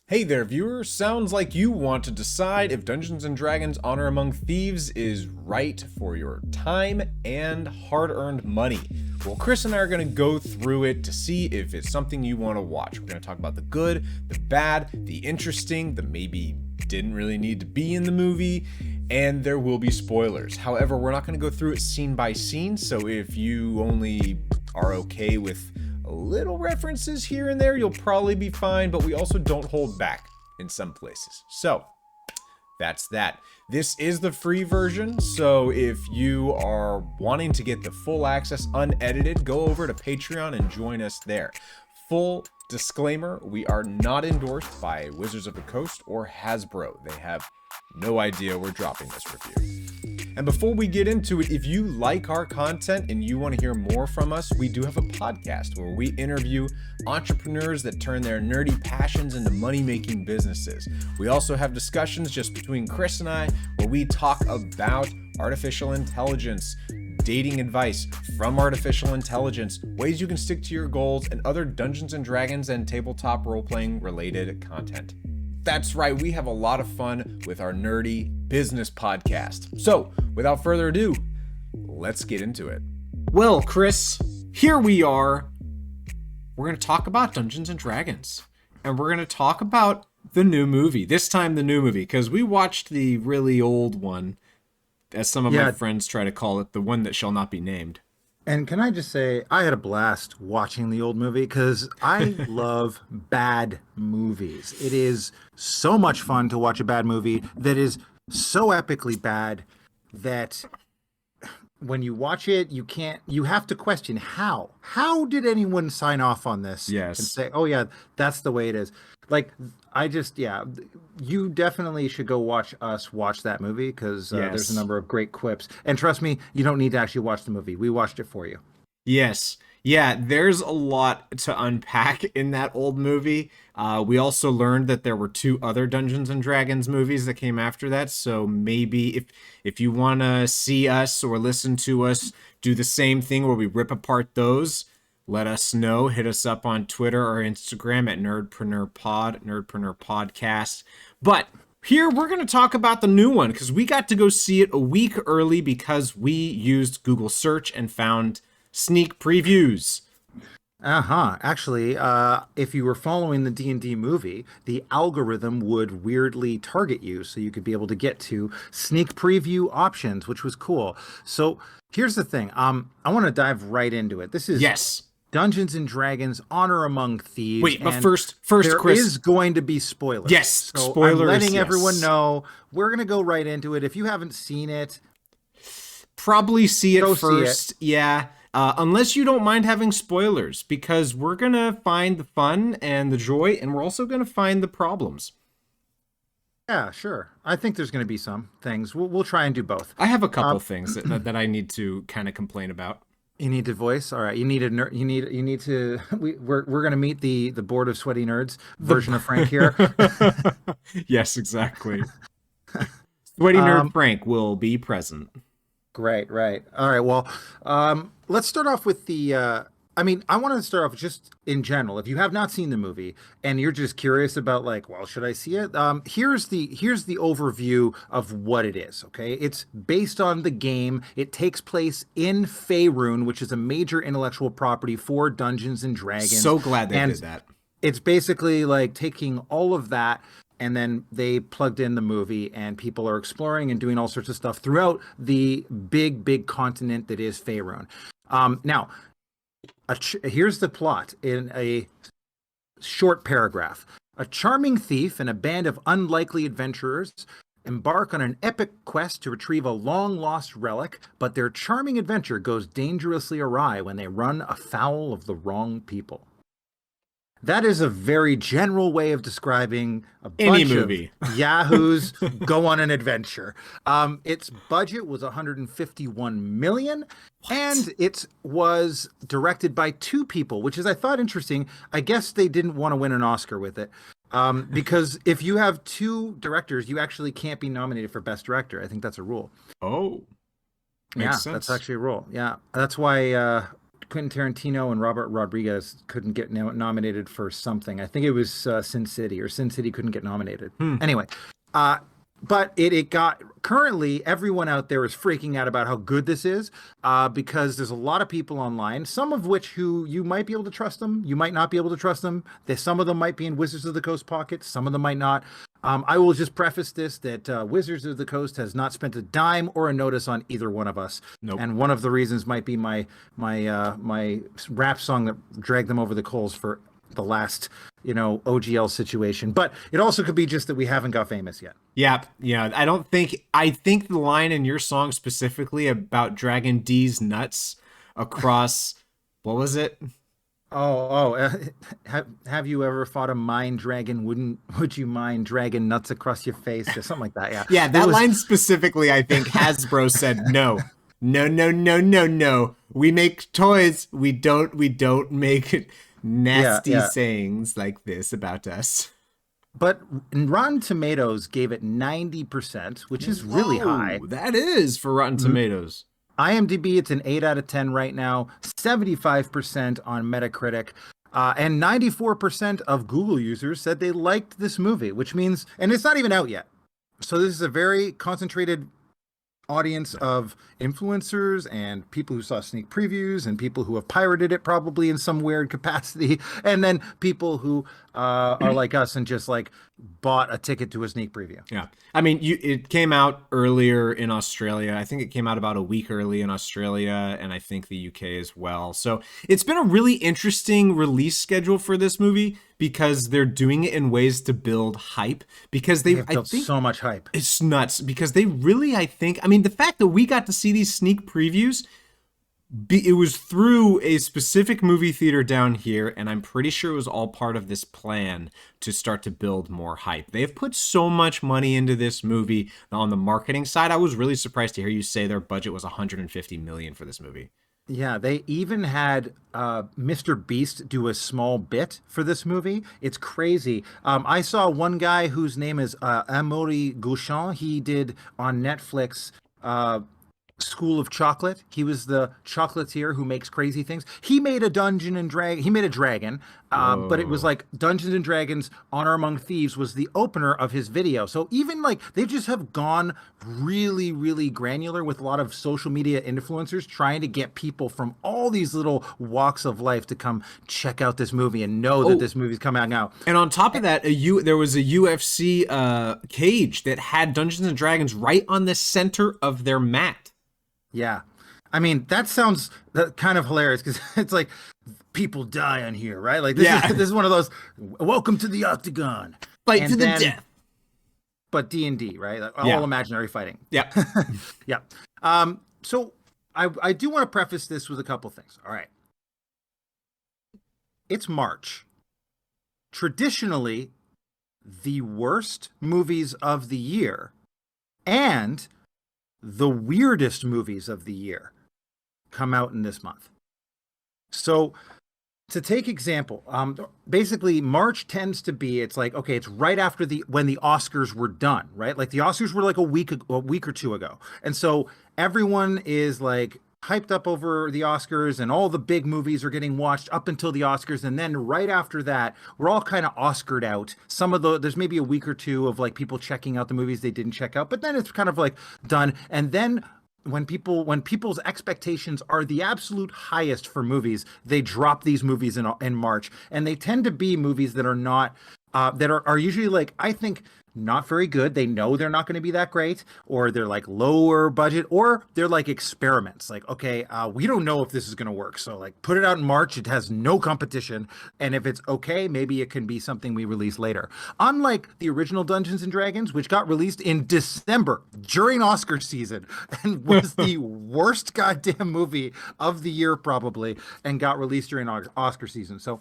Hey there, viewer. Sounds like you want to decide if Dungeons & Dragons Honor Among Thieves is right for your time and hard-earned money. Well, Chris and I are going to go through it to see if it's something you want to watch. We're going to talk about the good, the bad, the interesting, the maybe didn't really need to be in the movie, and there will be spoilers. However, we're not going to go through it scene by scene, so if you only are okay with a little references here and there, you'll probably be fine, but we also don't hold back in some places. So that's that. This is the free version, so if you are wanting to get the full access unedited, go over to Patreon and join us there. Full disclaimer, we are not endorsed by Wizards of the Coast or Hasbro. They have no idea we're dropping this review. And before we get into it, if you like our content and you want to hear more from us, we do have a podcast where we interview entrepreneurs that turn their nerdy passions into money-making businesses. We also have discussions just between Chris and I where we talk about artificial intelligence, dating advice from artificial intelligence, ways you can stick to your goals, and other Dungeons & Dragons and tabletop role-playing related content. That's right, we have a lot of fun with our nerdy business podcast. So, without further ado, let's get into it. Well, Chris, here we are. We're going to talk about Dungeons & Dragons. And we're going to talk about the new movie. This time the new movie, because we watched the really old one, as some of my friends try to call it, the one that shall not be named. And can I just say, I had a blast watching the old movie because I love bad movies. It is so much fun to watch a bad movie that is so epically bad that when you watch it, you have to question how did anyone sign off on this? Yes. And say, oh yeah, that's the way it is. Like, you definitely should go watch that movie because there's a number of great quips. And trust me, you don't need to actually watch the movie. We watched it for you. Yes. Yeah, there's a lot to unpack in that old movie. We also learned that there were 2 other Dungeons & Dragons movies that came after that. So maybe if you want to see us or listen to us do the same thing where we rip apart those, let us know. Hit us up on Twitter or Instagram at Nerdpreneur Podcast. But here we're going to talk about the new one because we got to go see it a week early because we used Google search and found sneak previews. Actually, if you were following the D&D movie, the algorithm would weirdly target you so you could be able to get to sneak preview options, which was cool. So here's the thing. I want to dive right into it. This is Dungeons & Dragons Honor Among Thieves. Wait, but first, Chris, there is going to be spoilers. Yes, so spoilers. I'm letting everyone know. We're going to go right into it. If you haven't seen it, probably see it first. See it. Yeah. Unless you don't mind having spoilers, because we're going to find the fun and the joy, and we're also going to find the problems. Yeah, sure. I think there's going to be some things. We'll try and do both. I have a couple things that I need to kind of complain about. You need to voice. All right. You need to. We're going to meet the board of sweaty nerds version of Frank here. Yes, exactly. Sweaty nerd Frank will be present. Great. Right. All right. Well, let's start off with the. I want to start off just in general. If you have not seen the movie and you're just curious about should I see it? Here's the overview of what it is. Okay, it's based on the game. It takes place in Faerun, which is a major intellectual property for Dungeons and Dragons. So glad they did that. It's basically like taking all of that, and then they plugged in the movie, and people are exploring and doing all sorts of stuff throughout the big continent that is Faerun. Now. Here's the plot in a short paragraph. A charming thief and a band of unlikely adventurers embark on an epic quest to retrieve a long-lost relic, but their charming adventure goes dangerously awry when they run afoul of the wrong people. That is a very general way of describing a bunch of yahoos go on an adventure. Its budget was $151 million, and it was directed by 2 people, which is, I thought, interesting. I guess they didn't want to win an Oscar with it. Because if you have 2 directors, you actually can't be nominated for Best Director. I think that's a rule. Oh, makes sense. That's actually a rule. Yeah, that's why Quentin Tarantino and Robert Rodriguez couldn't get nominated for something. I think it was Sin City, or Sin City couldn't get nominated. Anyway, uh, but it got, currently everyone out there is freaking out about how good this is, because there's a lot of people online, some of which who you might be able to trust them, you might not be able to trust them. Some of them might be in Wizards of the Coast pockets, some of them might not. I will just preface this that Wizards of the Coast has not spent a dime or a notice on either one of us. Nope. And one of the reasons might be my rap song that dragged them over the coals for the last, OGL situation. But it also could be just that we haven't got famous yet. Yeah. I think the line in your song specifically about Dragon D's nuts across, what was it? Have you ever fought a mind dragon? Would you mind dragging nuts across your face or something like that? Yeah. Yeah, that line specifically, I think Hasbro said no. No. We make toys. We don't make nasty sayings like this about us. But Rotten Tomatoes gave it 90%, which is really high. That is for Rotten Tomatoes. IMDb, it's an 8 out of 10 right now, 75% on Metacritic, and 94% of Google users said they liked this movie, which means, and it's not even out yet. So this is a very concentrated audience of influencers and people who saw sneak previews and people who have pirated it probably in some weird capacity, and then people who are like us and just like bought a ticket to a sneak preview. Yeah. I mean, it came out earlier in Australia. I think it came out about a week early in Australia, and I think the UK as well. So it's been a really interesting release schedule for this movie because they're doing it in ways to build hype, because they've built so much hype. It's nuts because they really, I mean, the fact that we got to see these sneak previews, it was through a specific movie theater down here, and I'm pretty sure it was all part of this plan to start to build more hype. They've put so much money into this movie on the marketing side. I was really surprised to hear you say their budget was $150 million for this movie. Yeah, they even had Mr. Beast do a small bit for this movie. It's crazy. I saw one guy whose name is Amaury Gauchin. He did on Netflix School of Chocolate. He was the chocolatier who makes crazy things. He made a he made a dragon, but it was like Dungeons and Dragons Honor Among Thieves was the opener of his video. So even like they just have gone really, really granular with a lot of social media influencers trying to get people from all these little walks of life to come check out this movie and know that this movie's coming out. And on top of that, there was a UFC cage that had Dungeons and Dragons right on the center of their mat. Yeah. I mean, that sounds kind of hilarious because it's like people die on here, right? Like this is one of those, welcome to the octagon. Fight to the death. But D&D, right? Like, all imaginary fighting. Yeah. Yeah. So I do want to preface this with a couple things. All right. It's March. Traditionally, the worst movies of the year and the weirdest movies of the year come out in this month. So to take example, basically March tends to be, it's like, okay, it's right after when the Oscars were done, right? Like the Oscars were like a week or two ago. And so everyone is like hyped up over the Oscars and all the big movies are getting watched up until the Oscars. And then right after that, we're all kind of Oscared out. There's maybe a week or two of like people checking out the movies they didn't check out, but then it's kind of like done. And then when people's expectations are the absolute highest for movies, they drop these movies in March, and they tend to be movies that are not, that are usually like, I think, not very good. They know they're not going to be that great, or they're like lower budget, or they're like experiments. Like, okay, we don't know if this is going to work. So like put it out in March. It has no competition. And if it's okay, maybe it can be something we release later. Unlike the original Dungeons and Dragons, which got released in December during Oscar season and was the worst goddamn movie of the year probably, and got released during Oscar season. So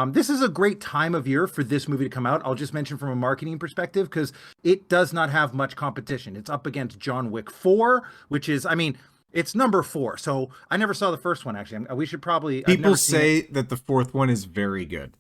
this is a great time of year for this movie to come out. I'll just mention from a marketing perspective, because it does not have much competition. It's up against John Wick 4, which is, I mean, it's number 4. So I never saw the first one, actually. We should probably... People say that the fourth one is very good.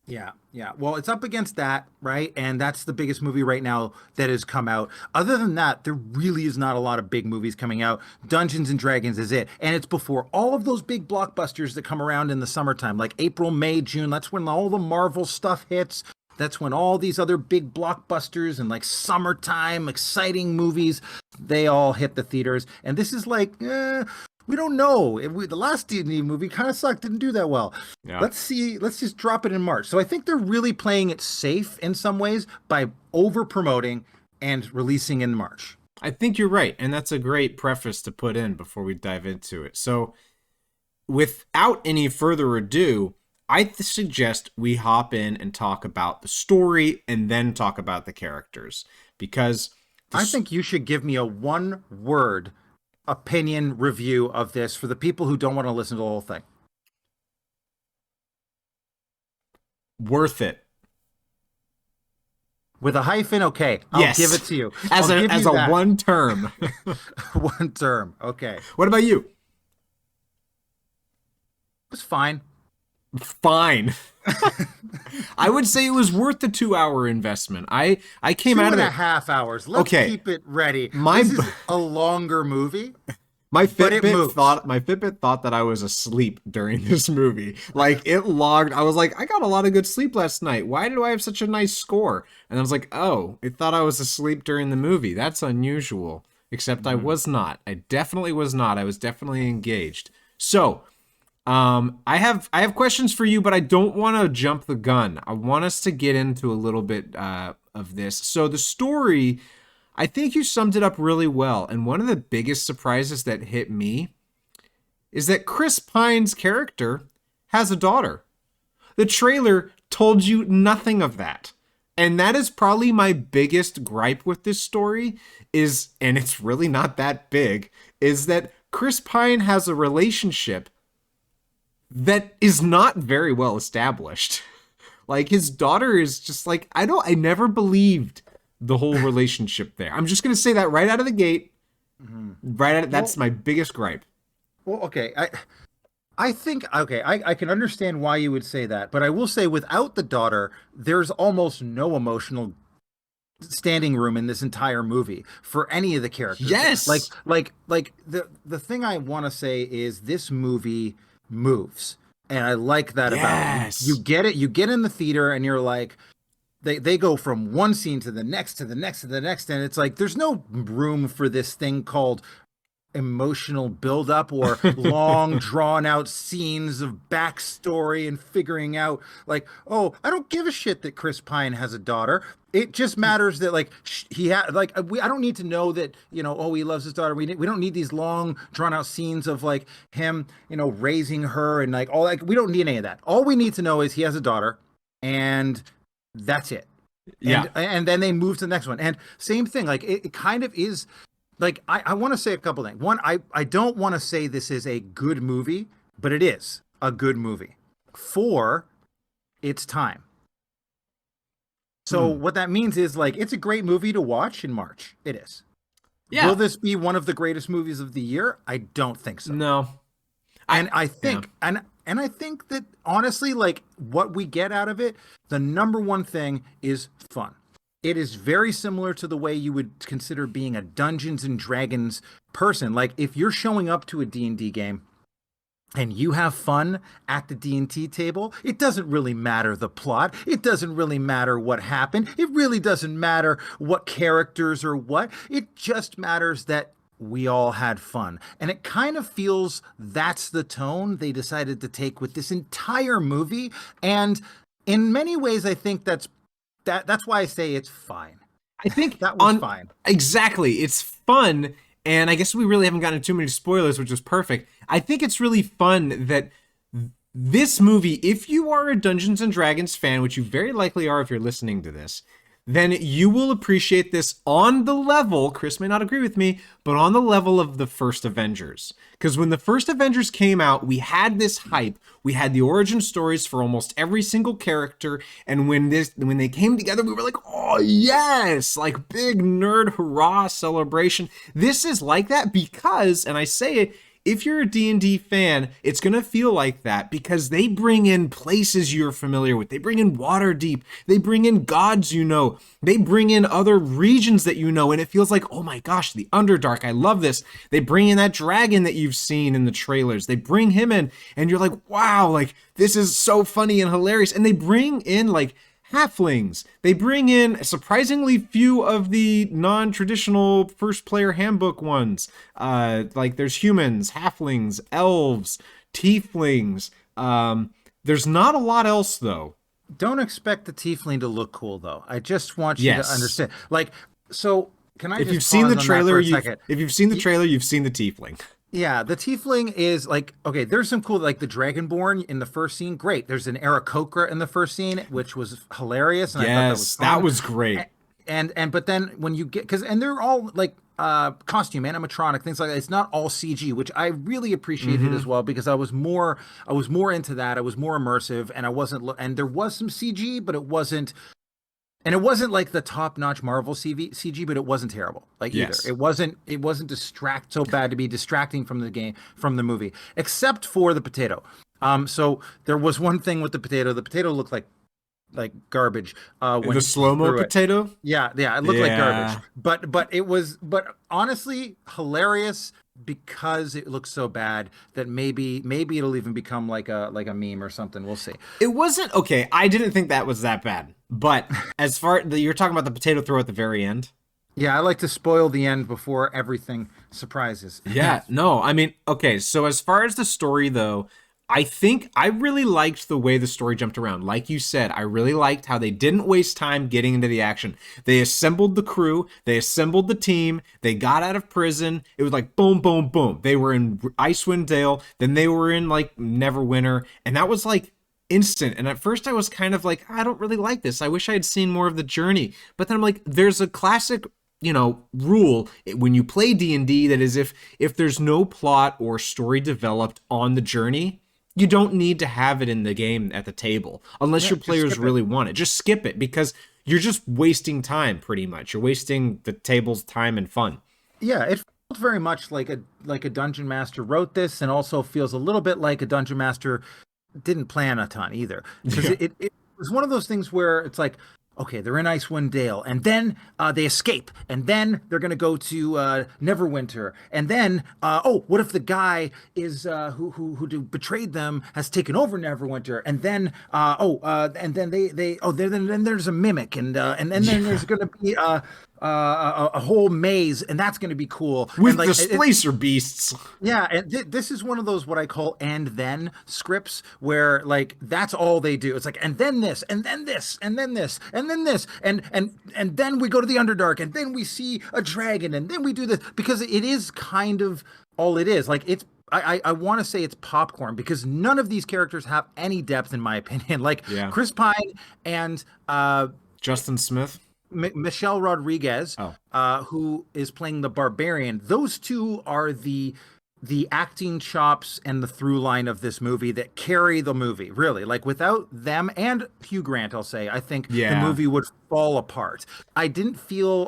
Yeah, yeah. Well, it's up against that, right? And that's the biggest movie right now that has come out. Other than that, there really is not a lot of big movies coming out. Dungeons and Dragons is it. And it's before all of those big blockbusters that come around in the summertime, like April, May, June. That's when all the Marvel stuff hits. That's when all these other big blockbusters and like summertime exciting movies, they all hit the theaters. And this is like, we don't know. The last D&D movie kind of sucked, didn't do that well. Yeah. Let's see. Let's just drop it in March. So I think they're really playing it safe in some ways by over promoting and releasing in March. I think you're right, and that's a great preface to put in before we dive into it. So, without any further ado, I suggest we hop in and talk about the story and then talk about the characters, because I think you should give me a one-word opinion review of this for the people who don't want to listen to the whole thing. Worth it. With a hyphen, okay. I'll give it to you. As a one term. One term, okay. What about you? It was fine. Fine. I would say it was worth the 2-hour investment. I came out of it 2.5 hours. Let's keep it ready. This is a longer movie. My Fitbit thought that I was asleep during this movie. Like, it logged. I was like, I got a lot of good sleep last night. Why do I have such a nice score? And I was like, oh, it thought I was asleep during the movie. That's unusual. Except I was not. I definitely was not. I was definitely engaged. So, I have questions for you, but I don't want to jump the gun. I want us to get into a little bit of this. So the story, I think you summed it up really well. And one of the biggest surprises that hit me is that Chris Pine's character has a daughter. The trailer told you nothing of that. And that is probably my biggest gripe with this story is, and it's really not that big, is that Chris Pine has a relationship that is not very well established. Like, his daughter is just like, I never believed the whole relationship there. I'm just going to say that right out of the gate. That's my biggest gripe. Well, okay. I think, okay, I can understand why you would say that, but I will say without the daughter, there's almost no emotional standing room in this entire movie for any of the characters. Yes. Like the thing I want to say is this movie moves, and I like that about it. You get it. You get in the theater and you're like, they go from one scene to the next to the next to the next, and it's like there's no room for this thing called emotional buildup or long drawn out scenes of backstory and figuring out like, oh, I don't give a shit that Chris Pine has a daughter. It just matters that like he had like I don't need to know that, you know, oh, he loves his daughter. We don't need these long drawn out scenes of like him, you know, raising her and like all that. We don't need any of that. All we need to know is he has a daughter, and that's it. Yeah. And then they move to the next one. And same thing, like it kind of is. Like, I want to say a couple things. One, I don't want to say this is a good movie, but it is a good movie for its time. So what that means is, like, it's a great movie to watch in March. It is. Yeah. Will this be one of the greatest movies of the year? I don't think so. No. I think that, honestly, like, what we get out of it, the number one thing is fun. It is very similar to the way you would consider being a Dungeons and Dragons person. Like, if you're showing up to a D&D game and you have fun at the D&T table, it doesn't really matter the plot. It doesn't really matter what happened. It really doesn't matter what characters or what. It just matters that we all had fun. And it kind of feels that's the tone they decided to take with this entire movie. And in many ways, I think that's why I say it's fine. I think that was fine. Exactly. It's fun. And I guess we really haven't gotten too many spoilers, which is perfect. I think it's really fun that this movie, if you are a Dungeons and Dragons fan, which you very likely are if you're listening to this, then you will appreciate this on the level, Chris may not agree with me, but on the level of the first Avengers. Because when the first Avengers came out, we had this hype. We had the origin stories for almost every single character. And when they came together, we were like, oh yes, like big nerd hurrah celebration. This is like that because, and I say it, if you're a D&D fan, it's going to feel like that because they bring in places you're familiar with. They bring in Waterdeep. They bring in gods you know. They bring in other regions that you know, and it feels like, oh my gosh, the Underdark, I love this. They bring in that dragon that you've seen in the trailers. They bring him in, and you're like, wow, like, this is so funny and hilarious. And they bring in, like, halflings. They bring in surprisingly few of the non-traditional first player handbook ones. Like there's humans, halflings, elves, tieflings. There's not a lot else though. Don't expect the tiefling to look cool though. I just want you to understand. Like, so can I? If just you've seen the pause on that trailer, for a second? if you've seen the trailer, you've seen the tiefling. Yeah, the tiefling is like, okay, there's some cool, like the Dragonborn in the first scene. Great. There's an Aarakocra in the first scene, which was hilarious. And I thought that was great. But then when you get, and they're all like costume, animatronic, things like that. It's not all CG, which I really appreciated as well, because I was more into that. I was more immersive, and I wasn't, and there was some CG, but it wasn't. And it wasn't like the top-notch Marvel CG, but it wasn't terrible. Like either. It wasn't so bad to be distracting from the game, from the movie, except for the potato. So there was one thing with the potato. The potato looked like garbage. When the slow-mo potato? Yeah, it looked like garbage. But honestly hilarious, because it looks so bad that maybe it'll even become like a meme or something. We'll see. It wasn't okay. I didn't think that was that bad. But as far you're talking about the potato throw at the very end. Yeah, I like to spoil the end before everything surprises. Yeah, no, I mean, okay, so as far as the story though, I think I really liked the way the story jumped around. Like you said, I really liked how they didn't waste time getting into the action. They assembled the crew, they assembled the team, they got out of prison. It was like boom, boom, boom. They were in Icewind Dale, then they were in like Neverwinter, and that was like instant. And at first I was kind of like, I don't really like this. I wish I had seen more of the journey. But then I'm like, there's a classic, rule when you play D&D that is if there's no plot or story developed on the journey, you don't need to have it in the game at the table unless your players really want it. Just skip it, because you're just wasting time pretty much. You're wasting the table's time and fun. Yeah, it felt very much like a dungeon master wrote this, and also feels a little bit like a dungeon master didn't plan a ton either, because it was one of those things where it's like, okay, they're in Icewind Dale, and then they escape, and then they're going to go to Neverwinter, and then what if the guy is who betrayed them has taken over Neverwinter, and then then there's a mimic, and then there's going to be a whole maze, and that's going to be cool with the displacer beasts. Yeah, and this is one of those what I call and then scripts, where like that's all they do. It's like, and then this, and then this, and then this, and then this, and then we go to the Underdark, and then we see a dragon, and then we do this, because it is kind of all it is. Like it's. I want to say it's popcorn, because none of these characters have any depth, in my opinion. Like Chris Pine and Justin Smith. Michelle Rodriguez, who is playing the barbarian. Those two are the acting chops and the through line of this movie that carry the movie, really. Like without them and Hugh Grant, I'll say, I think the movie would fall apart. I didn't feel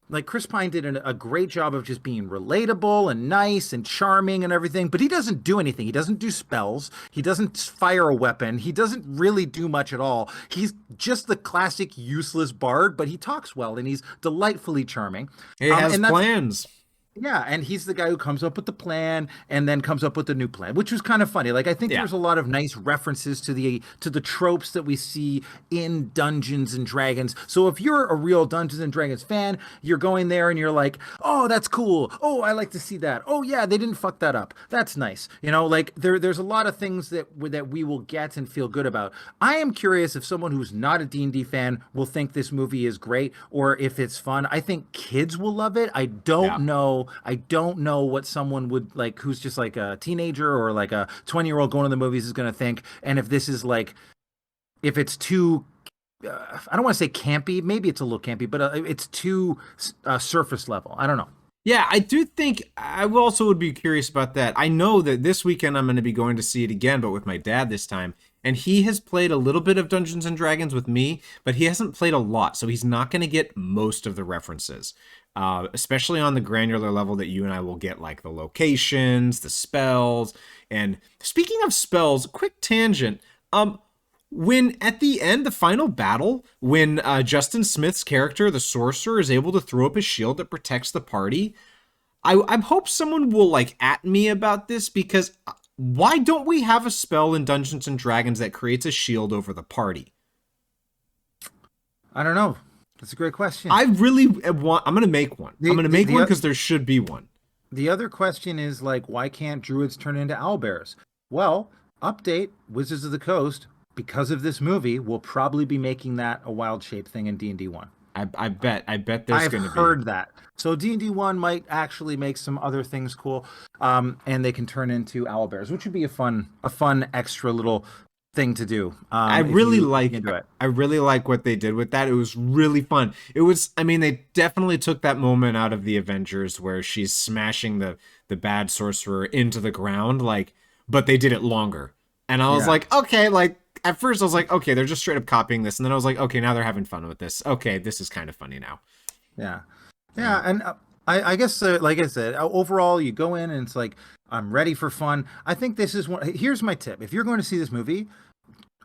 like Chris Pine did a great job of just being relatable and nice and charming and everything, but he doesn't do anything. He doesn't do spells. He doesn't fire a weapon. He doesn't really do much at all. He's just the classic useless bard, but he talks well and he's delightfully charming. He has plans. Yeah, and he's the guy who comes up with the plan and then comes up with the new plan, which was kind of funny. Like I think there's a lot of nice references to the tropes that we see in Dungeons and Dragons. So if you're a real Dungeons and Dragons fan, you're going there and you're like, "Oh, that's cool. Oh, I like to see that. Oh yeah, they didn't fuck that up. That's nice." Like there's a lot of things that we will get and feel good about. I am curious if someone who's not a D&D fan will think this movie is great, or if it's fun. I think kids will love it. I don't know. I don't know what someone would like who's just like a teenager or like a 20-year-old going to the movies is going to think. And if this is like, if it's too, I don't want to say campy, maybe it's a little campy, but it's too surface level. I don't know. Yeah, I do think I also would be curious about that. I know that this weekend I'm going to be going to see it again, but with my dad this time. and he has played a little bit of Dungeons and Dragons with me, but he hasn't played a lot, so he's not going to get most of the references, especially on the granular level that you and I will get, like the locations, the spells. And speaking of spells, quick tangent. When at the end, the final battle, when Justin Smith's character, the sorcerer, is able to throw up a shield that protects the party, I hope someone will like at me about this, because why don't we have a spell in Dungeons and Dragons that creates a shield over the party? I don't know. That's a great question. I really want. I'm gonna make one. I'm gonna make one because there should be one. The other question is like, why can't druids turn into owlbears? Well, update: Wizards of the Coast, because of this movie, will probably be making that a wild shape thing in D&D 1. I bet there's going to be. I've heard that. So D&D 1 might actually make some other things cool, and they can turn into owlbears, which would be a fun extra little thing to do. I really like what they did with that. It was really fun. It was, I mean, they definitely took that moment out of the Avengers where she's smashing the bad sorcerer into the ground, like, but they did it longer. And I was like, okay, like, at first I was like, okay, they're just straight up copying this. And then I was like, okay, now they're having fun with this. Okay, this is kind of funny now. Yeah. Yeah. And I guess, like I said, overall, you go in and it's like, I'm ready for fun. I think this is one. Here's my tip. If you're going to see this movie,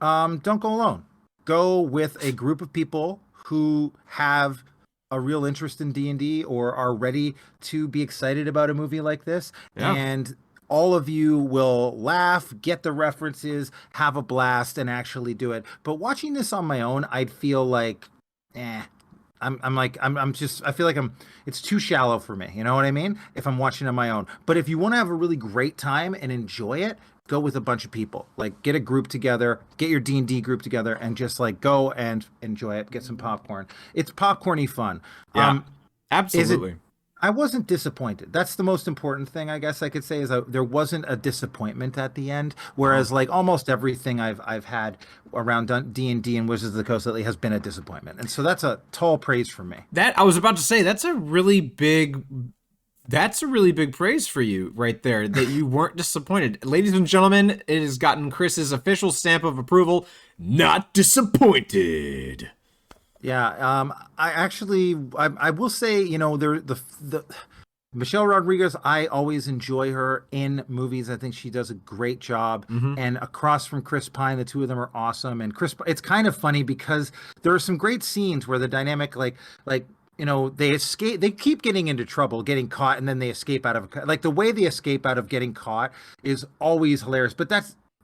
don't go alone. Go with a group of people who have a real interest in D&D or are ready to be excited about a movie like this. Yeah. And all of you will laugh, get the references, have a blast, and actually do it. But watching this on my own, I'd feel like, I feel like it's too shallow for me. You know what I mean? If I'm watching on my own. But if you want to have a really great time and enjoy it, go with a bunch of people. Like, get a group together, get your D&D group together, and just like go and enjoy it. Get some popcorn. It's popcorny fun. Yeah, absolutely. I wasn't disappointed. That's the most important thing, I guess I could say, is there wasn't a disappointment at the end. Whereas, like, almost everything I've had around D&D and Wizards of the Coast lately has been a disappointment, and so that's a tall praise from me. That I was about to say, that's a really big praise for you right there, that you weren't disappointed. Ladies and gentlemen, it has gotten Chris's official stamp of approval. Not disappointed. Yeah, I will say, you know, the Michelle Rodriguez, I always enjoy her in movies. I think she does a great job. Mm-hmm. And across from Chris Pine, the two of them are awesome. And it's kind of funny because there are some great scenes where the dynamic, like you know, they keep getting into trouble, getting caught, and then they escape out of, like, the way they escape out of getting caught is always hilarious. But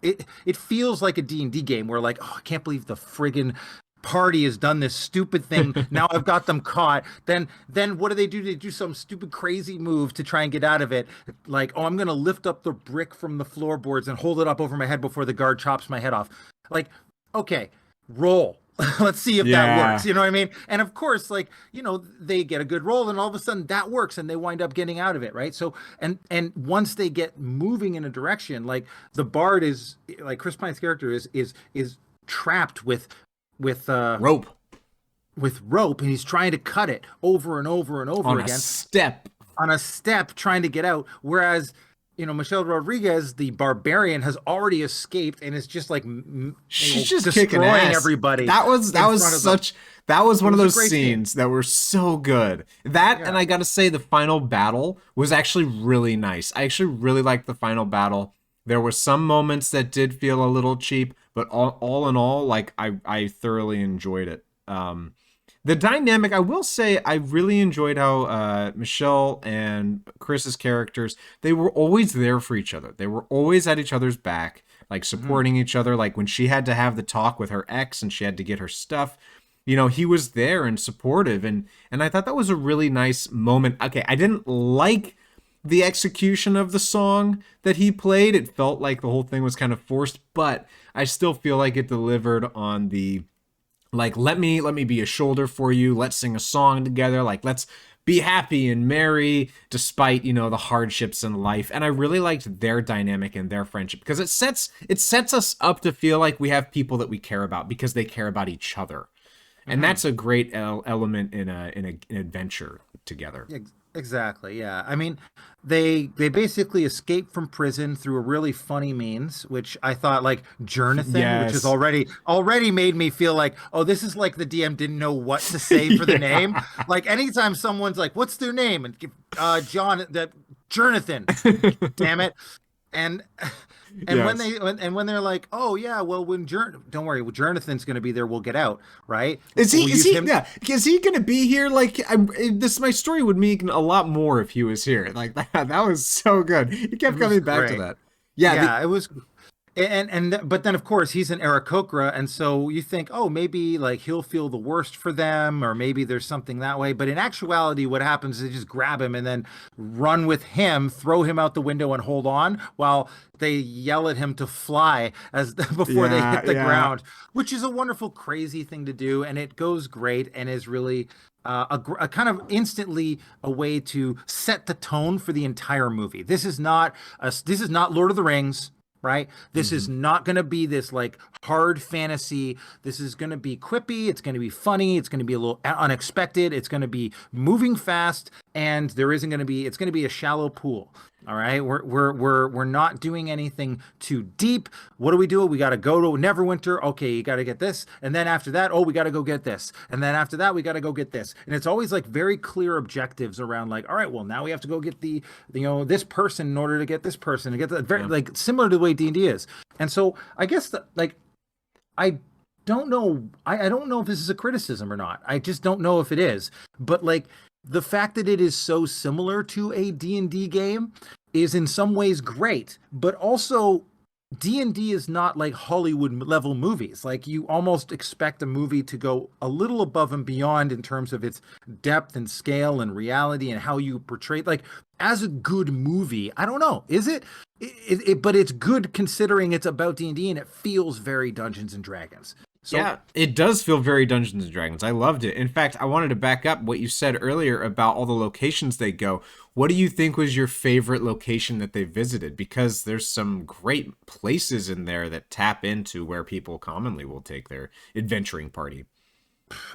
it feels like a D&D game where, like, oh, I can't believe the friggin' party has done this stupid thing. Now I've got them caught. Then what do? They do some stupid crazy move to try and get out of it. Like, oh, I'm going to lift up the brick from the floorboards and hold it up over my head before the guard chops my head off. Like, okay, roll. Let's see if that works. You know what I mean? And of course, like, you know, they get a good roll and all of a sudden that works and they wind up getting out of it. Right. So, and once they get moving in a direction, like, the bard is, like, Chris Pine's character is trapped with rope, and he's trying to cut it over and over and over again on a step trying to get out, whereas, you know, Michelle Rodriguez, the barbarian, has already escaped and is just like, she's just destroying everybody. That was one of those scenes that were so good. And I gotta say, the final battle was actually really nice. I actually really liked the final battle. There were some moments that did feel a little cheap, but all in all, like, I thoroughly enjoyed it. The dynamic, I will say, I really enjoyed how Michelle and Chris's characters, they were always there for each other. They were always at each other's back, like, supporting each other. Like, when she had to have the talk with her ex and she had to get her stuff, you know, he was there and supportive. And I thought that was a really nice moment. Okay, I didn't like the execution of the song that he played. It felt like the whole thing was kind of forced, but I still feel like it delivered on the, like, let me be a shoulder for you. Let's sing a song together. Like, let's be happy and merry despite, you know, the hardships in life. And I really liked their dynamic and their friendship because it sets us up to feel like we have people that we care about because they care about each other. And that's a great element in an adventure together. Exactly. Yeah. I mean, they basically escaped from prison through a really funny means, which I thought like Jonathan, which is Yes. already made me feel like, oh, this is like the DM didn't know what to say for the name. Yeah. Like anytime someone's like, "What's their name?" and give John that Jonathan, damn it. And and Yes. when they're like, "Oh yeah, well don't worry, well, Jonathan's going to be there, we'll get out, right? Is he? We'll Is use he? him." Yeah. Is he gonna be here? Like, this, my story would mean a lot more if he was here. Like that. That was so good. He It kept was coming back to great. that. Yeah. Yeah, it was. But then of course he's an Aarakocra, and so you think, oh, maybe like he'll feel the worst for them, or maybe there's something that way. But in actuality, what happens is they just grab him and then run with him, throw him out the window, and hold on while they yell at him to fly as before they Yeah. hit the Yeah. ground, which is a wonderful, crazy thing to do, and it goes great and is really. A kind of instantly a way to set the tone for the entire movie. This is not Lord of the Rings, right? This is Mhm. not going to be this like hard fantasy. This is going to be quippy. It's going to be funny. It's going to be a little unexpected. It's going to be moving fast, and there isn't going to be. It's going to be a shallow pool. All right, we're not doing anything too deep. What do we do? We got to go to Neverwinter. Okay, you got to get this, and then after that, oh, we got to go get this, and then after that, we got to go get this. And it's always like very clear objectives around like, all right, well now we have to go get the this person in order to get this person to get the very Yeah. like similar to the way D&D is. And so I guess that like I don't know. I don't know if this is a criticism or not. I just don't know if it is. But like the fact that it is so similar to a D&D game is in some ways great, but also D&D is not like Hollywood level movies. Like you almost expect a movie to go a little above and beyond in terms of its depth and scale and reality and how you portray like as a good movie. I don't know. Is it? But it's good considering it's about D&D and it feels very Dungeons and Dragons. So Yeah, it does feel very Dungeons and Dragons. I loved it. In fact, I wanted to back up what you said earlier about all the locations they go. What do you think was your favorite location that they visited? Because there's some great places in there that tap into where people commonly will take their adventuring party.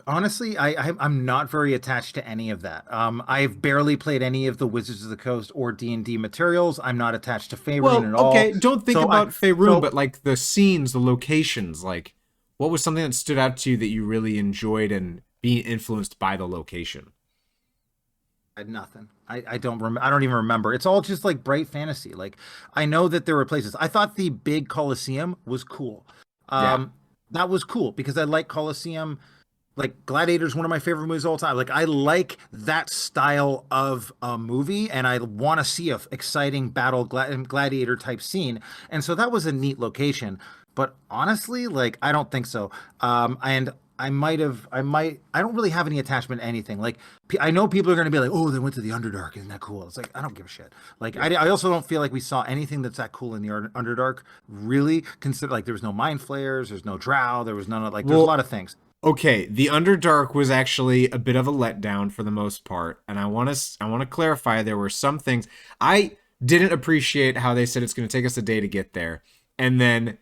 honestly, I'm not very attached to any of that. I've barely played any of the Wizards of the Coast or D&D materials. I'm not attached to Faerun Well, at all. okay, don't think So I about Faerun, so but like the scenes, the locations, like what was something that stood out to you that you really enjoyed and being influenced by the location? I had nothing. I don't remember. I don't even remember. It's all just like bright fantasy. Like I know that there were places. I thought the big Colosseum was cool. Yeah. That was cool because I like Colosseum. Like Gladiator's one of my favorite movies of all time. Like I like that style of a movie, and I want to see a exciting battle gladiator type scene. And so that was a neat location. But honestly, like I don't think so. And I don't really have any attachment to anything. Like I know people are going to be like, oh, they went to the Underdark, isn't that cool? It's like I don't give a shit. Like Yeah. I also don't feel like we saw anything that's that cool in the Underdark. Really consider like there was no mind flayers, there's no drow, there was none of like there's a Well, lot of things. okay, the Underdark was actually a bit of a letdown for the most part, and I want to clarify there were some things I didn't appreciate how they said it's going to take us a day to get there, and then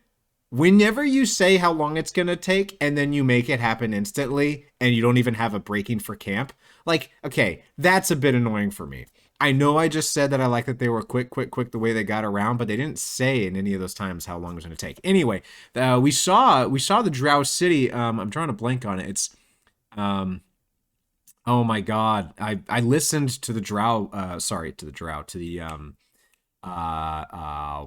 whenever you say how long it's going to take and then you make it happen instantly and you don't even have a breaking for camp, like okay, that's a bit annoying for me. I know I just said that I like that they were quick, quick, quick the way they got around, but they didn't say in any of those times how long it was going to take. Anyway, we saw the Drow City. I'm drawing a blank on it. It's um oh my god, I listened to the Drow. Sorry, to the Drow to the uh uh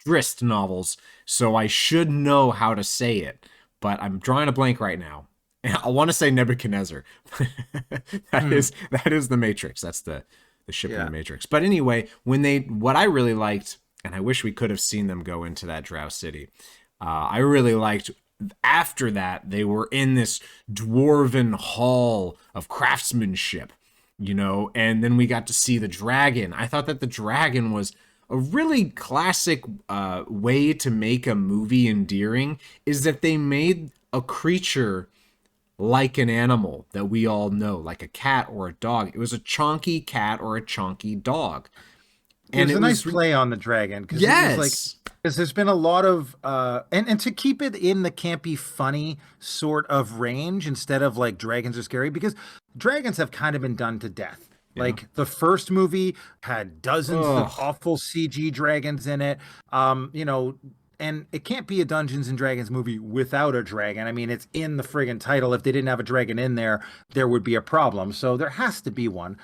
Drist novels, so I should know how to say it, but I'm drawing a blank right now. I want to say Nebuchadnezzar. Hmm. That is the Matrix. That's the ship in the Yeah. Matrix. But anyway, what I really liked, and I wish we could have seen them go into that Drow City. I really liked after that they were in this dwarven hall of craftsmanship, and then we got to see the dragon. I thought that the dragon was a really classic way to make a movie endearing, is that they made a creature like an animal that we all know, like a cat or a dog. It was a chonky cat or a chonky dog. It And was it a nice was, play on the dragon because it was like yes. because there's been a lot of and to keep it in the campy funny sort of range instead of like dragons are scary because dragons have kind of been done to death Yeah. Like the first movie had dozens of Oh, awful CG dragons in it. You know, and it can't be a Dungeons and Dragons movie without a dragon. I mean, it's in the friggin' title. If they didn't have a dragon in there, there would be a problem. So there has to be one.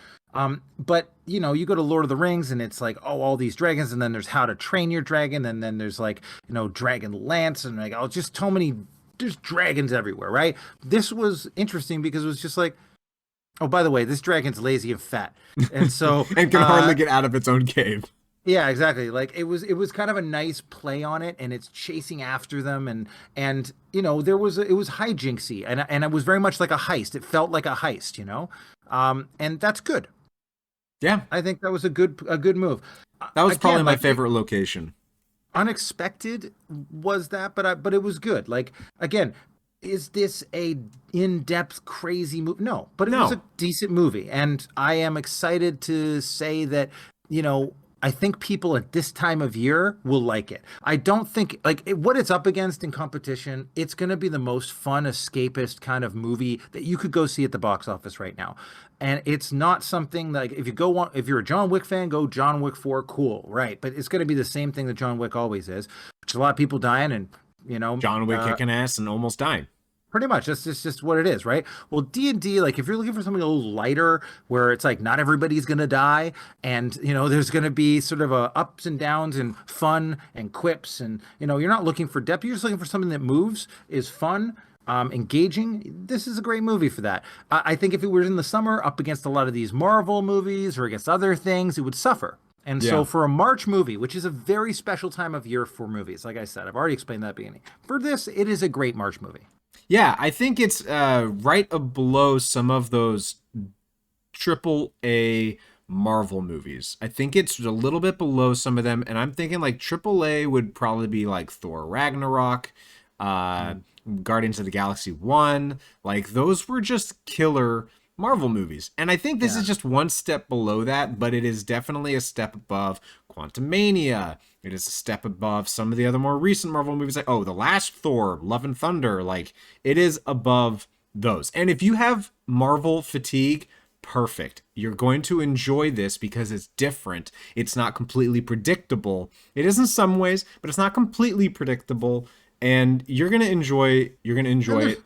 But you know, you go to Lord of the Rings and it's like, oh, all these dragons, and then there's How to Train Your Dragon, and then there's like, you know, Dragon Lance, and like, oh, just so many, there's dragons everywhere, right? This was interesting because it was just like, oh, by the way, this dragon's lazy and fat, and so and can hardly get out of its own cave. yeah, exactly. Like it was kind of a nice play on it, and it's chasing after them, and you know it was hijinksy, and it was very much like a heist. It felt like a heist, you know, and that's good. Yeah, I think that was a good move. that was probably Again, my like, favorite location. unexpected was that, but it was good. Like again, is this a in-depth crazy movie? No, but it was No. a decent movie, and I am excited to say that, you know, I think people at this time of year will like it. I don't think like what it's up against in competition, it's going to be the most fun escapist kind of movie that you could go see at the box office right now. And it's not something like if you're a John Wick fan, go John Wick 4, cool, right? But it's going to be the same thing that John Wick always is, which is a lot of people dying and, you know, John Wick kicking ass and almost dying. pretty much that's just what it is, right? Well, D&D, like if you're looking for something a little lighter where it's like not everybody's gonna die, and you know there's gonna be sort of a ups and downs and fun and quips, and you know you're not looking for depth, you're just looking for something that moves, is fun, engaging. This is a great movie for that. I think if it were in the summer up against a lot of these Marvel movies or against other things, it would suffer. And Yeah. so for a March movie, which is a very special time of year for movies, like I said, I've already explained that at the beginning. For this, it is a great March movie. Yeah, I think it's right below some of those triple A Marvel movies. I think it's a little bit below some of them, and I'm thinking like triple A would probably be like Thor Ragnarok, Guardians of the Galaxy 1. Like those were just killer Marvel movies. And I think this Yeah. is just one step below that, but it is definitely a step above Quantumania. It is a step above some of the other more recent Marvel movies, like, oh, The Last Thor, Love and Thunder. Like, it is above those. And if you have Marvel fatigue, perfect. You're going to enjoy this because it's different. It's not completely predictable. It is in some ways, but it's not completely predictable. And you're gonna enjoy it.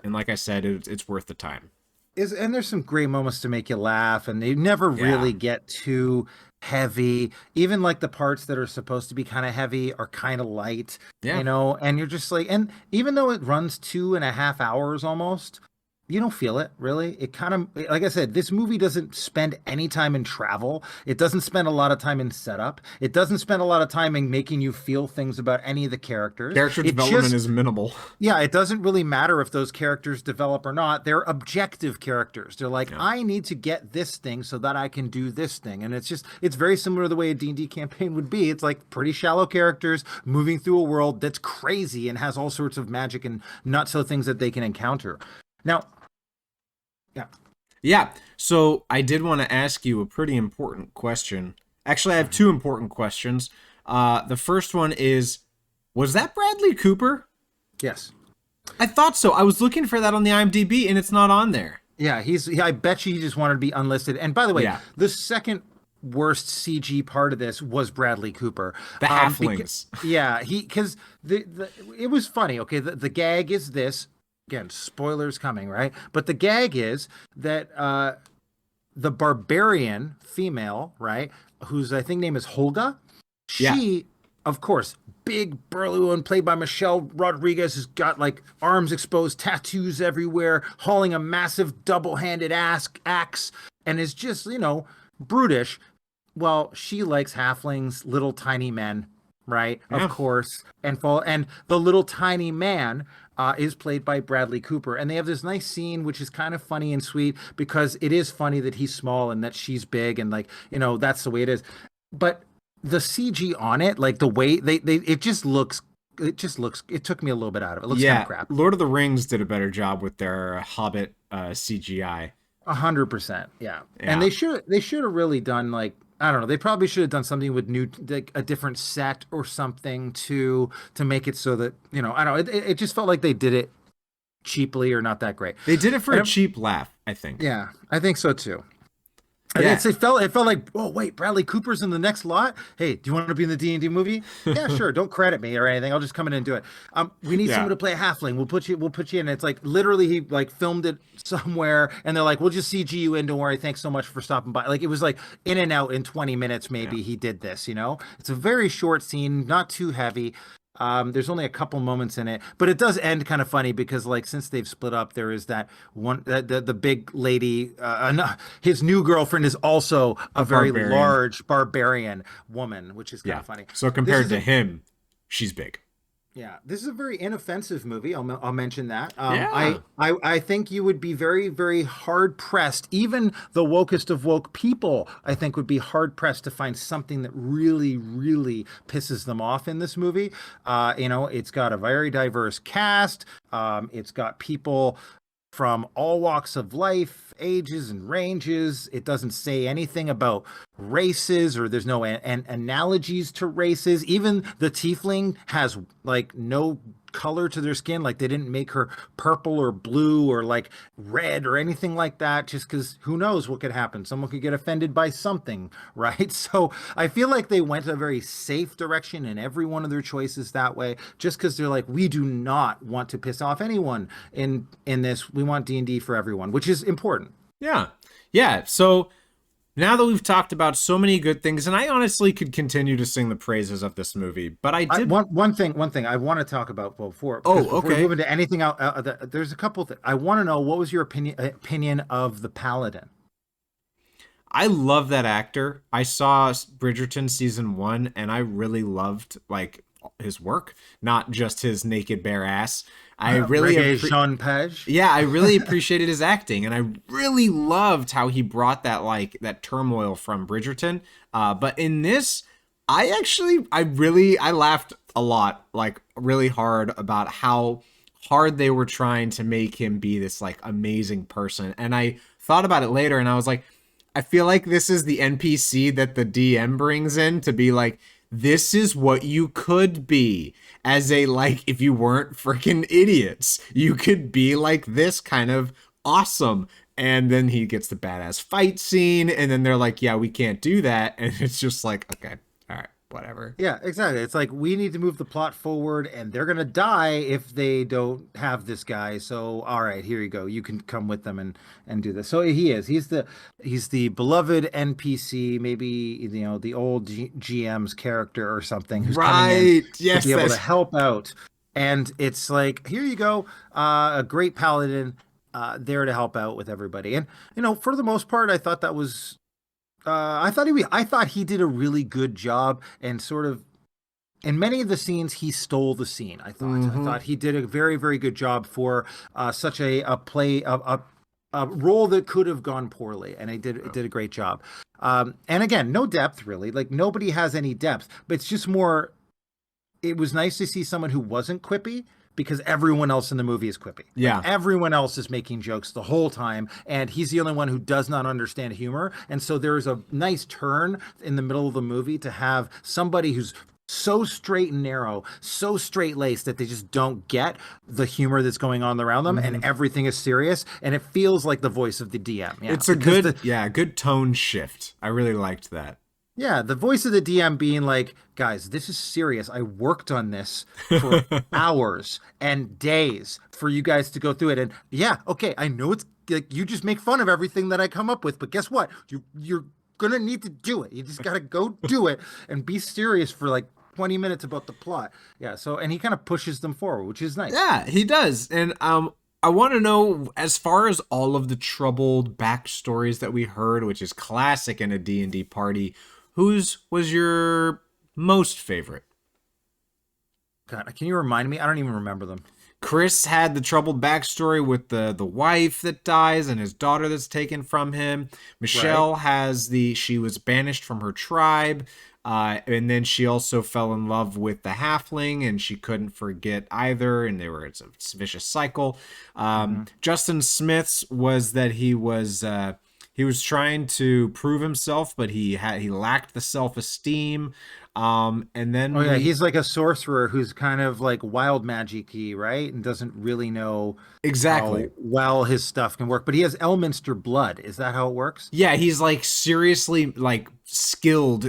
And like I said, it's worth the time. And there's some great moments to make you laugh, and they never really get too heavy. Even like the parts that are supposed to be kind of heavy are kind of light, Yeah. you know, and you're just like, and even though it runs 2.5 hours almost, you don't feel it really. It kind of, like I said, this movie doesn't spend any time in travel. It doesn't spend a lot of time in setup. It doesn't spend a lot of time in making you feel things about any of the characters. Character development is minimal. Yeah, it doesn't really matter if those characters develop or not. They're objective characters. They're like, I need to get this thing so that I can do this thing. And it's very similar to the way a D&D campaign would be. It's like pretty shallow characters moving through a world that's crazy and has all sorts of magic and not so things that they can encounter. Now, yeah. Yeah. So I did want to ask you a pretty important question. Actually, I have two important questions. The first one is, was that Bradley Cooper? Yes. I thought so. I was looking for that on the IMDb and it's not on there. Yeah, I bet you he just wanted to be unlisted. And by the way, Yeah. the second worst CG part of this was Bradley Cooper. The halflings. Because it was funny. Okay, the gag is this. Again, spoilers coming, right? But the gag is that the barbarian female, right, whose I think name is Holga, she, of course, big burly woman played by Michelle Rodriguez, has got like arms exposed, tattoos everywhere, hauling a massive double-handed axe, and is just, you know, brutish. Well, she likes halflings, little tiny men, right? Yeah. Of course. And the little tiny man is played by Bradley Cooper. And they have this nice scene, which is kind of funny and sweet because it is funny that he's small and that she's big and like, you know, that's the way it is. But the CG on it, like the way it took me a little bit out of it. It looks kind of crap. Lord of the Rings did a better job with their Hobbit CGI. 100%. Yeah. And they should have really done like, I don't know. They probably should have done something with like a different set or something to make it so that, you know, I don't know. It just felt like they did it cheaply or not that great. They did it for a cheap laugh, I think. Yeah, I think so too. Yeah. It felt like, oh wait, Bradley Cooper's in the next lot. Hey, do you want to be in the D&D movie? Yeah, sure. Don't credit me or anything. I'll just come in and do it. We need someone Yeah. to play a halfling. We'll put you in. It's like literally he like filmed it somewhere, and they're like, we'll just CG you in. Don't worry. Thanks so much for stopping by. Like it was like in and out in 20 minutes. Yeah. Maybe he did this. It's a very short scene, not too heavy. There's only a couple moments in it, but it does end kind of funny because, like, since they've split up, there is that one, the big lady, his new girlfriend is also a very Barbarian. large barbarian woman, which is kind Yeah. of funny. So This compared is to a him, she's big. Yeah, this is a very inoffensive movie. I'll mention that. Yeah. I think you would be very, very hard pressed. Even the wokest of woke people, I think, would be hard pressed to find something that really, really pisses them off in this movie. It's got a very diverse cast. It's got people from all walks of life, ages and ranges. It doesn't say anything about races, or there's no analogies to races. Even the tiefling has like no color to their skin. Like they didn't make her purple or blue or like red or anything like that, just because who knows what could happen. Someone could get offended by something, right? So I feel like they went a very safe direction in every one of their choices that way, just because they're like, we do not want to piss off anyone in this. We want D&D for everyone, which is important. Yeah. Yeah. So now that we've talked about so many good things, and I honestly could continue to sing the praises of this movie, but I did. One thing I want to talk about before we Okay. move into anything else. There's a couple things I want to know. What was your opinion of the Paladin? I love that actor. I saw Bridgerton season 1 and I really loved like his work, not just his naked bare ass. I really Jean Page. Yeah, I really appreciated his acting, and I really loved how he brought that turmoil from Bridgerton. But in this, I laughed a lot, like really hard about how hard they were trying to make him be this like amazing person. And I thought about it later, and I was like, I feel like this is the NPC that the DM brings in to be like, this is what you could be as a, like, if you weren't freaking idiots, you could be like this kind of awesome. And then he gets the badass fight scene, and then they're like, yeah, we can't do that. And it's just like, okay, all right, whatever. Yeah, exactly. It's like we need to move the plot forward, and they're gonna die if they don't have this guy. So, all right, here you go. You can come with them and do this. So he is. He's the beloved NPC, maybe the old GM's character or something, who's coming in Right. Yes. to be able to help out. And it's like, here you go, a great paladin, there to help out with everybody. And for the most part, I thought that was I thought he did a really good job, and sort of in many of the scenes he stole the scene. I thought he did a very, very good job for such a play a role that could have gone poorly, and he did a great job. And again, no depth really. Like nobody has any depth, but it's just more. It was nice to see someone who wasn't quippy, because everyone else in the movie is quippy. Yeah. Like, everyone else is making jokes the whole time, and he's the only one who does not understand humor. And so there's a nice turn in the middle of the movie to have somebody who's so straight and narrow, so straight laced that they just don't get the humor that's going on around them, and everything is serious, and it feels like the voice of the DM. Yeah, It's a good tone shift. I really liked that. Yeah, the voice of the DM being like, guys, this is serious. I worked on this for hours and days for you guys to go through it. And yeah, okay, I know it's like you just make fun of everything that I come up with, but guess what? You're gonna need to do it. You just gotta go do it and be serious for like 20 minutes about the plot. Yeah, so and he kind of pushes them forward, which is nice. Yeah, he does. And I want to know, as far as all of the troubled backstories that we heard, which is classic in a D&D party, whose was your most favorite? God, can you remind me? I don't even remember them. Chris had the troubled backstory with the wife that dies and his daughter that's taken from him. Michelle has she was banished from her tribe. And then she also fell in love with the halfling, and she couldn't forget either. And it's a vicious cycle. Justin Smith's was that he was He was trying to prove himself, but he lacked the self-esteem. And Oh then yeah, we he's like a sorcerer who's kind of like wild magic-y, right? And doesn't really know exactly. how well his stuff can work. But he has Elminster blood. Is that how it works? Yeah, he's like seriously like skilled,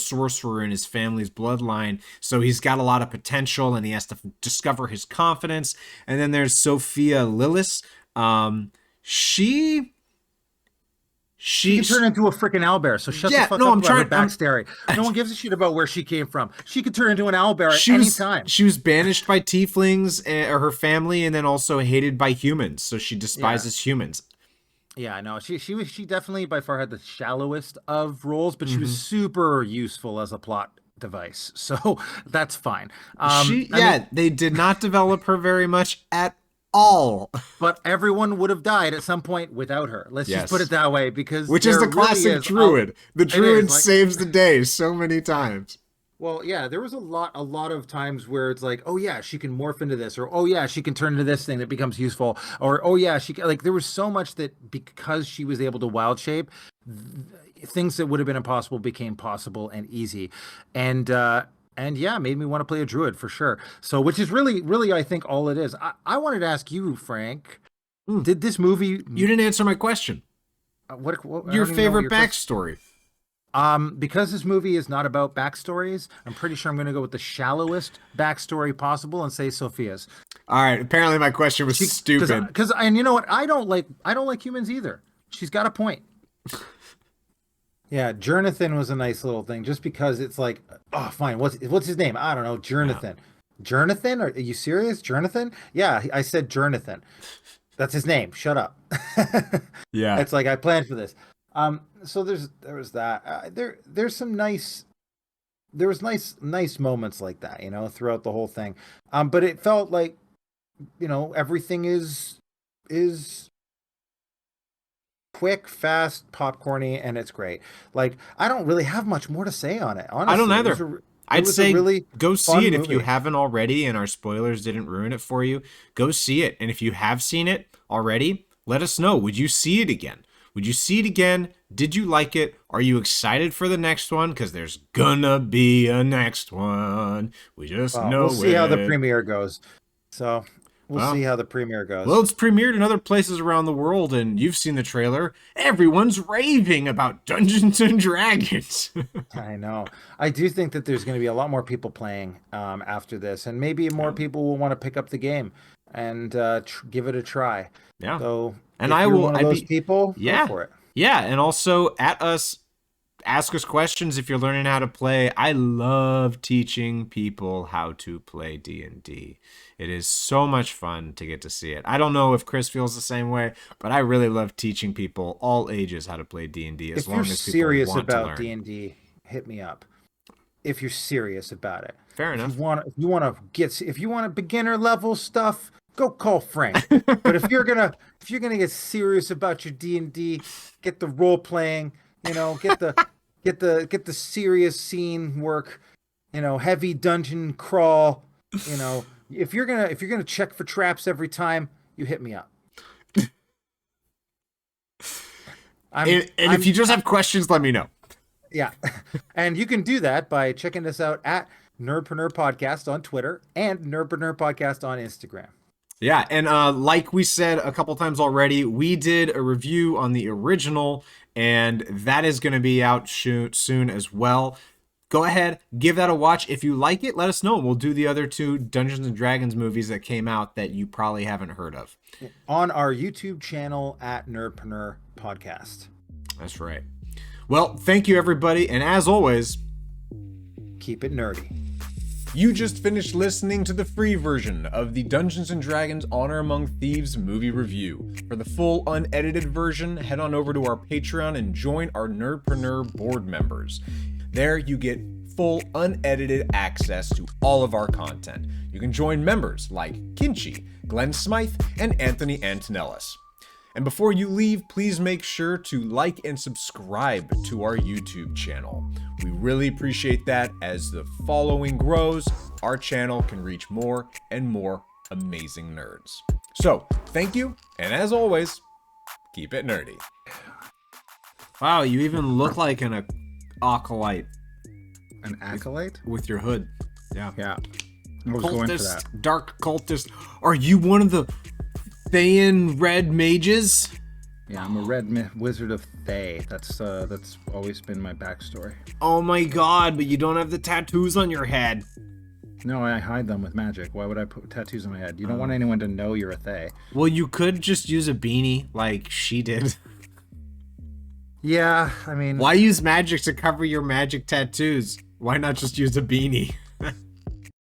sorcerer in his family's bloodline. So he's got a lot of potential, and he has to discover his confidence. And then there's Sophia Lillis. She She can turn into a freaking owlbear, so shut the yeah, fuck no, up I'm about her trying. backstory. No one gives a shit about where she came from. She could turn into an owlbear at She any was time. she was banished by tieflings or her family, and then also hated by humans. So she Yeah. despises humans. Yeah, I know. She definitely by far had the shallowest of roles, but she was Hmm. super useful as a plot device. So that's fine. I mean, They did not develop her very much at all. but everyone would have died at some point without her. Let's just put Yes, it that way, because which is there the really classic is. druid. The It is druid like, saves the day so many times. well, yeah, there was a lot of times where it's like, oh yeah, she can morph into this, or oh yeah, she can turn into this thing that becomes useful, or oh yeah, like there was so much that because she was able to wild shape, things that would have been impossible became possible and easy, and yeah, made me want to play a druid for sure. So, which is really, I think all it is. I wanted to ask you, Frank, Hmm. did this movie? You didn't answer my question. What I Your don't even know what favorite your question. backstory. Because this movie is not about backstories, I'm pretty sure I'm going to go with the shallowest backstory possible and say Sophia's. All right. Apparently, my question was stupid. Because and you know what? I don't like humans either. She's got a point. Yeah, Jonathan was a nice little thing, just because it's like, oh, fine. What's his name? I don't know. Yeah. Jonathan. Jonathan? Are you serious? Jonathan? Yeah, I said Jonathan. That's his name. Shut up. Yeah. It's like I planned for this. So there was that. There's some nice moments like that, throughout the whole thing. But it felt like, everything is quick, fast, popcorny, and it's great. Like, I don't really have much more to say on it, honestly. I don't either. I'd say really go see it if you movie. haven't already, and our spoilers didn't ruin it for you. Go see it, and if you have seen it already, let us know. Would you see it again? Would you see it again? Did you like it? Are you excited for the next one? Because there's gonna be a next one. We just Well, know we'll see how the it. premiere goes. So we'll Well, see how the premiere goes. well, it's premiered in other places around the world, and you've seen the trailer. Everyone's raving about Dungeons and Dragons. I know. I do think that there's going to be a lot more people playing after this, and maybe more people will want to pick up the game and give it a try. Yeah. So And if I you're will. one of I'd those be. people, go Yeah. for it. Yeah. And also at us, ask us questions if you're learning how to play. I love teaching people how to play D&D. It is so much fun to get to see it. I don't know if Chris feels the same way, but I really love teaching people all ages how to play D&D as If long you're as people serious want to about learn. D&D, hit me up. If you're serious about it. Fair If enough. you want beginner level stuff, go call Frank. But if you're gonna get serious about your D&D, get the role playing, get the serious scene work, heavy dungeon crawl, if you're gonna check for traps every time, you hit me up. And if you just have questions, let me know. Yeah. And you can do that by checking us out at Nerdpreneur Podcast on Twitter and Nerdpreneur Podcast on Instagram. Yeah, and like we said a couple times already, we did a review on the original, and that is going to be out soon as well. Go ahead, give that a watch. If you like it, let us know. We'll do the other 2 Dungeons and Dragons movies that came out that you probably haven't heard of. On our YouTube channel at Nerdpreneur Podcast. That's right. Well, thank you, everybody, and as always, Keep it nerdy. you just finished listening to the free version of the Dungeons & Dragons Honor Among Thieves movie review. For the full unedited version, head on over to our Patreon and join our Nerdpreneur board members. There you get full unedited access to all of our content. You can join members like Kinchi, Glenn Smythe, and Anthony Antonellis. And before you leave, please make sure to like and subscribe to our YouTube channel. We really appreciate that. As the following grows, our channel can reach more and more amazing nerds. So, thank you, and as always, keep it nerdy. Wow, you even look like an acolyte An acolyte? with your hood. Yeah. Yeah. I was going for that. Cultist, dark cultist. Are you one of the Thayan red mages? Yeah, I'm a red wizard of Thay. That's always been my backstory. Oh my god, but you don't have the tattoos on your head. No, I hide them with magic. Why would I put tattoos on my head? You don't want anyone to know you're a Thay. Well, you could just use a beanie like she did. Yeah, I mean... Why use magic to cover your magic tattoos? Why not just use a beanie?